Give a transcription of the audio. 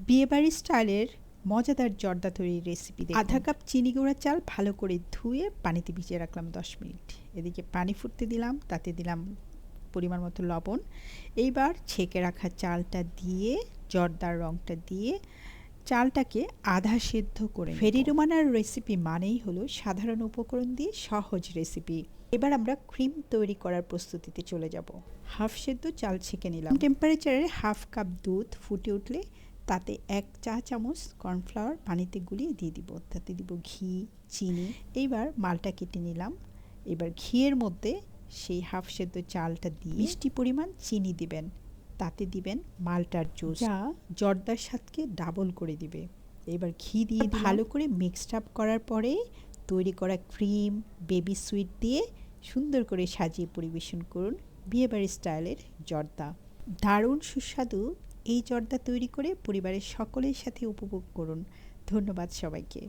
বিয়েবাড়ি স্টাইলের মজাদার জর্দা তৈরির রেসিপি দেখুন। আধা কাপ চিনি গুঁড়া চাল ভালো করে ধুয়ে পানিতে ভিজিয়ে রাখলাম 10 মিনিট। এদিকে পানি ফুটতে দিলাম, তাতে দিলাম পরিমাণ মতো লবণ। এইবার ছেঁকে রাখা চালটা দিয়ে জর্দার রঙটা দিয়ে চালটাকে আধা সেদ্ধ করে ফেরি রোমানার রেসিপি মানেই হলো সাধারণ উপকরণ দিয়ে সহজ রেসিপি। এবার আমরা ক্রিম তৈরি করার প্রস্তুতিতে চলে যাব। হাফ সেদ্ধ চাল ছেঁকে নিলাম। টেম্পারেচারে হাফ কাপ দুধ ফুটে উঠলে তাতে 1 চা চামচ কর্নফ্লাওয়ার পানিতে গুলিয়ে দিয়ে দিব। তাতে দিব ঘি, চিনি। এইবার মালটা কেটে নিলাম। এবার ঘিয়ের মধ্যে সেই হাফ সেদ্ধ চালটা দিয়ে মিষ্টি পরিমাণ চিনি দিবেন। তাতে দিবেন মালটার জুস, যা জর্দার স্বাদকে ডাবল করে দিবে। এবার ঘি দিয়ে ভালো করে মিক্সড আপ করার পরে তৈরি করা ক্রিম, বেবি সুইট দিয়ে সুন্দর করে সাজিয়ে পরিবেশন করুন বিয়েবাড়ি স্টাইলের জর্দা। দারুণ সুস্বাদু এই জর্দা তৈরি করে পরিবারের সকলের সাথে উপভোগ করুন। ধন্যবাদ সবাইকে।